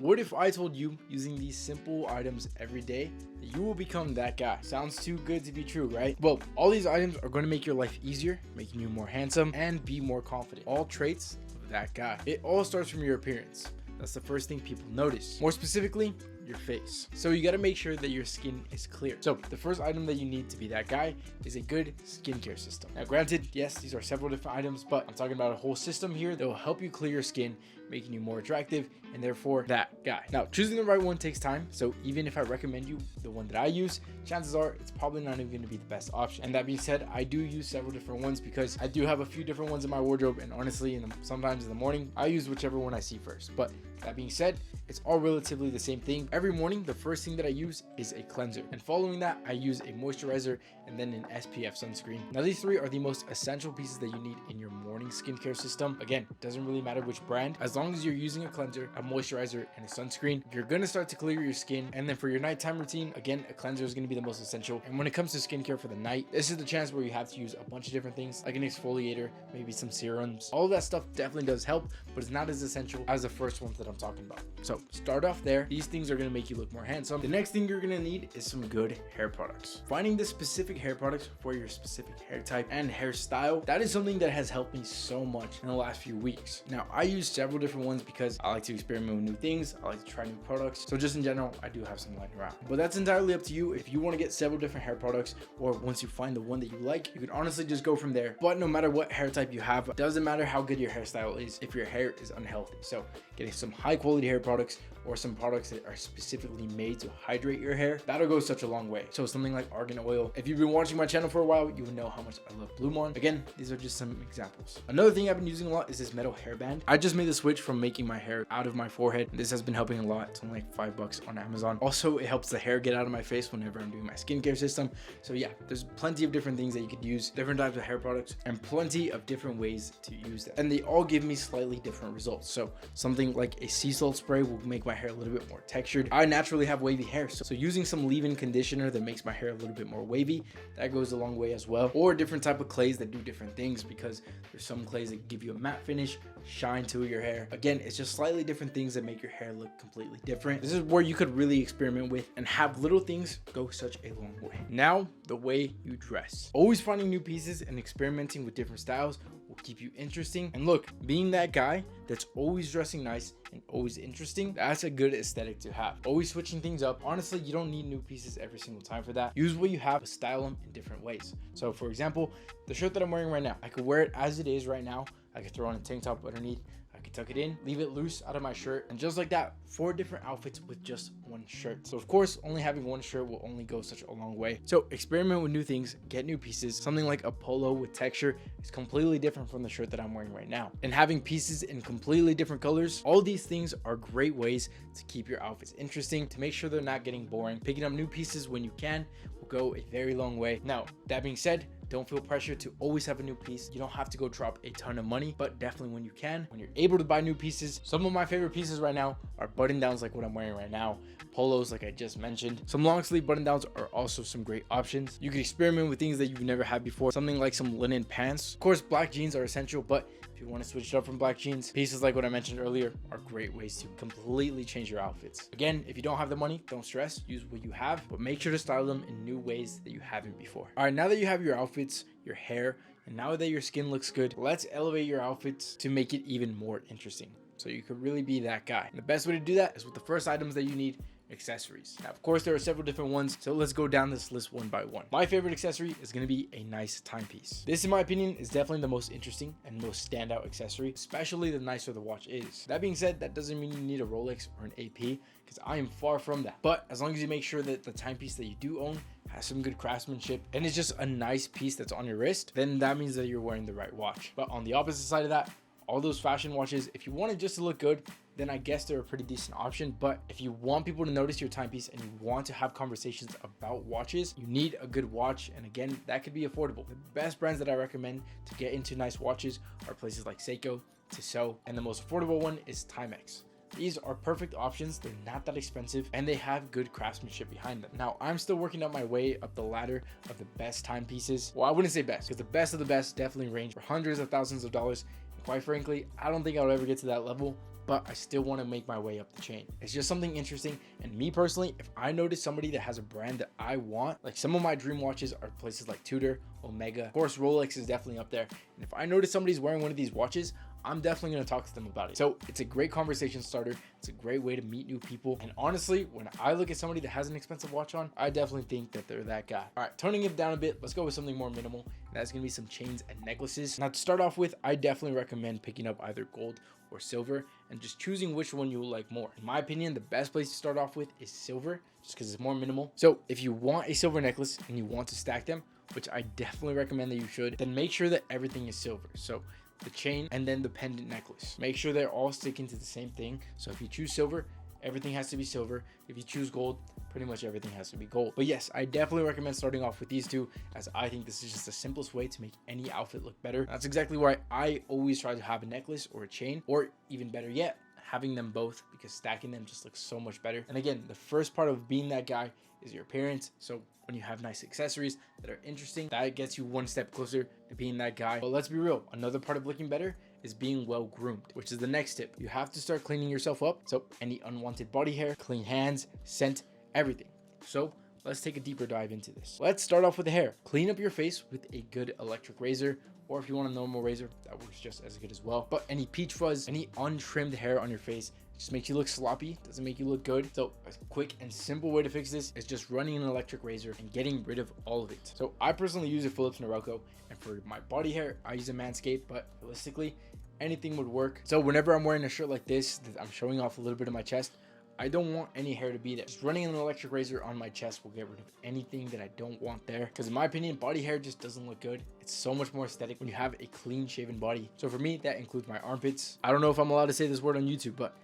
What if I told you using these simple items every day, you will become that guy? Sounds too good to be true, right? Well, all these items are going to make your life easier, making you more handsome and be more confident. All traits of that guy. It all starts from your appearance. That's the first thing people notice. More specifically, your face. So you got to make sure that your skin is clear. So the first item that you need to be that guy is a good skincare system. Now granted, yes, these are several different items, but I'm talking about a whole system here that will help you clear your skin, making you more attractive and therefore that guy. Now choosing the right one takes time, so even if I recommend you the one that I use, chances are it's probably not even going to be the best option. And that being said, I do use several different ones because I do have a few different ones in my wardrobe, and honestly sometimes in the morning I use whichever one I see first. But that being said, it's all relatively the same thing. Every morning the first thing that I use is a cleanser, and following that I use a moisturizer and then an SPF sunscreen. Now these three are the most essential pieces that you need in your morning skincare system. Again, it doesn't really matter which brand, as long as you're using a cleanser, a moisturizer, and a sunscreen, you're gonna start to clear your skin. And then for your nighttime routine, again, a cleanser is gonna be the most essential. And when it comes to skincare for the night, this is the chance where you have to use a bunch of different things like an exfoliator, maybe some serums. All of that stuff definitely does help, but it's not as essential as the first ones that I'm talking about. So start off there. These things are gonna make you look more handsome. The next thing you're gonna need is some good hair products. Finding the specific hair products for your specific hair type and hairstyle, that is something that has helped me so much in the last few weeks. Now I use several different ones because I like to experiment with new things. I like to try new products. So just in general, I do have some lying around, but that's entirely up to you. If you want to get several different hair products, or once you find the one that you like, you can honestly just go from there. But no matter what hair type you have, it doesn't matter how good your hairstyle is if your hair is unhealthy. So getting some high quality hair products or some products that are specifically made to hydrate your hair, that'll go such a long way. So something like argan oil. If you've been watching my channel for a while, you would know how much I love Blue Mon. Again, these are just some examples. Another thing I've been using a lot is this metal hairband. I just made the switch from making my hair out of my forehead. This has been helping a lot. It's only like $5 on Amazon. Also, it helps the hair get out of my face whenever I'm doing my skincare system. So yeah, there's plenty of different things that you could use, different types of hair products, and plenty of different ways to use them. And they all give me slightly different results. So something like a sea salt spray will make my hair a little bit more textured. I naturally have wavy hair, so using some leave-in conditioner that makes my hair a little bit more wavy, that goes a long way as well. Or different type of clays that do different things, because there's some clays that give you a matte finish, shine to your hair. Again, it's just slightly different things that make your hair look completely different. This is where you could really experiment with and have little things go such a long way. Now, the way you dress. Always finding new pieces and experimenting with different styles will keep you interesting. And look, being that guy that's always dressing nice and always interesting, that's a good aesthetic to have. Always switching things up. Honestly, you don't need new pieces every single time for that. Use what you have, but style them in different ways. So for example, the shirt that I'm wearing right now, I could wear it as it is right now. I could throw on a tank top underneath. I could tuck it in, leave it loose out of my shirt, and just like that, 4 different outfits with just one shirt. So of course, only having one shirt will only go such a long way. So experiment with new things, get new pieces. Something like a polo with texture is completely different from the shirt that I'm wearing right now. And having pieces in completely different colors, all these things are great ways to keep your outfits interesting, to make sure they're not getting boring. Picking up new pieces when you can will go a very long way. Now, that being said, don't feel pressure to always have a new piece. You don't have to go drop a ton of money, but definitely when you can, when you're able to buy new pieces. Some of my favorite pieces right now are button downs like what I'm wearing right now, polos like I just mentioned. Some long sleeve button downs are also some great options. You can experiment with things that you've never had before, something like some linen pants. Of course, black jeans are essential, but if you want to switch it up from black jeans, pieces like what I mentioned earlier are great ways to completely change your outfits. Again, if you don't have the money, don't stress, use what you have, but make sure to style them in new ways that you haven't before. All right, now that you have your outfits, your hair, and now that your skin looks good, let's elevate your outfits to make it even more interesting, so you could really be that guy. And the best way to do that is with the first items that you need: accessories. Now, of course, there are several different ones, so let's go down this list one by one. My favorite accessory is going to be a nice timepiece. This, in my opinion, is definitely the most interesting and most standout accessory, especially the nicer the watch is. That being said, that doesn't mean you need a Rolex or an AP, because I am far from that. But as long as you make sure that the timepiece that you do own has some good craftsmanship and it's just a nice piece that's on your wrist, then that means that you're wearing the right watch. But on the opposite side of that, all those fashion watches, if you want it just to look good, then I guess they're a pretty decent option. But if you want people to notice your timepiece and you want to have conversations about watches, you need a good watch. And again, that could be affordable. The best brands that I recommend to get into nice watches are places like Seiko, Tissot, and the most affordable one is Timex. These are perfect options. They're not that expensive and they have good craftsmanship behind them. Now, I'm still working up my way up the ladder of the best timepieces. Well, I wouldn't say best, because the best of the best definitely range for hundreds of thousands of dollars. And quite frankly, I don't think I'll ever get to that level. but I still want to make my way up the chain. It's just something interesting. And me personally, if I notice somebody that has a brand that I want, like some of my dream watches are places like Tudor, Omega, of course Rolex is definitely up there. And if I notice somebody's wearing one of these watches, I'm definitely going to talk to them about it. So it's a great conversation starter. It's a great way to meet new people. And honestly, when I look at somebody that has an expensive watch on, I definitely think that they're that guy. All right, toning it down a bit, let's go with something more minimal. And that's going to be some chains and necklaces. Now to start off with, I definitely recommend picking up either gold or silver and just choosing which one you like more. In my opinion, the best place to start off with is silver, just because it's more minimal. So if you want a silver necklace and you want to stack them, which I definitely recommend that you should, then make sure that everything is silver. So the chain and then the pendant necklace, make sure they're all sticking to the same thing. So if you choose silver, everything has to be silver. If you choose gold, pretty much everything has to be gold. But yes, I definitely recommend starting off with these two, as I think this is just the simplest way to make any outfit look better. That's exactly why I always try to have a necklace or a chain, or even better yet, having them both, because stacking them just looks so much better. And again, the first part of being that guy is your appearance. So when you have nice accessories that are interesting, that gets you one step closer to being that guy. But let's be real, another part of looking better is being well groomed, which is the next tip. You have to start cleaning yourself up. So any unwanted body hair, clean hands, scent, everything. So let's take a deeper dive into this. Let's start off with the hair. Clean up your face with a good electric razor, or if you want a normal razor, that works just as good as well. But any peach fuzz, any untrimmed hair on your face just makes you look sloppy, doesn't make you look good. So a quick and simple way to fix this is just running an electric razor and getting rid of all of it. So I personally use a Philips Norelco, and for my body hair, I use a Manscaped, but realistically, anything would work. So whenever I'm wearing a shirt like this, that I'm showing off a little bit of my chest, I don't want any hair to be there. Just running an electric razor on my chest will get rid of anything that I don't want there. Because in my opinion, body hair just doesn't look good. It's so much more aesthetic when you have a clean shaven body. So for me, that includes my armpits. I don't know if I'm allowed to say this word on YouTube, but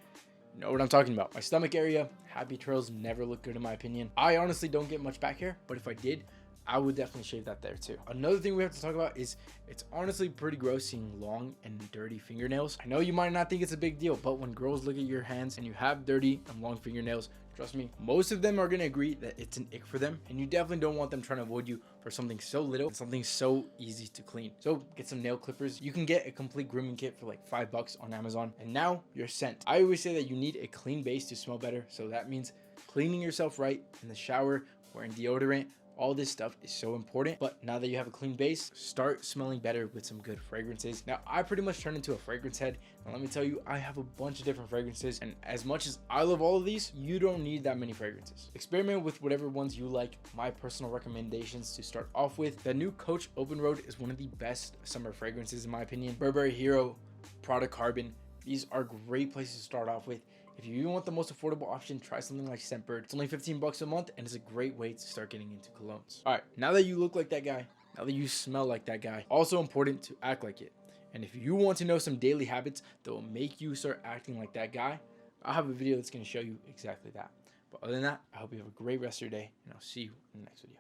you know what I'm talking about. My stomach area, happy trails never look good in my opinion. I honestly don't get much back hair, but if I did, I would definitely shave that there too. Another thing we have to talk about is it's honestly pretty gross seeing long and dirty fingernails. I know you might not think it's a big deal, but when girls look at your hands and you have dirty and long fingernails, trust me, most of them are going to agree that it's an ick for them, and you definitely don't want them trying to avoid you for something so little and something so easy to clean. So get some nail clippers. You can get a complete grooming kit for like $5 on Amazon, and now you're sent. I always say that you need a clean base to smell better, so that means cleaning yourself right in the shower, wearing deodorant. All this stuff is so important. But now that you have a clean base, start smelling better with some good fragrances. Now I pretty much turned into a fragrance head, and let me tell you, I have a bunch of different fragrances, and as much as I love all of these, you don't need that many fragrances. Experiment with whatever ones you like. My personal recommendations to start off with: the new Coach Open Road is one of the best summer fragrances in my opinion. Burberry Hero, Prada Carbon, these are great places to start off with. If you want the most affordable option, try something like Scentbird. It's only $15 a month, and it's a great way to start getting into colognes. All right, now that you look like that guy, now that you smell like that guy, also important to act like it. And if you want to know some daily habits that will make you start acting like that guy, I'll have a video that's going to show you exactly that. But other than that, I hope you have a great rest of your day, and I'll see you in the next video.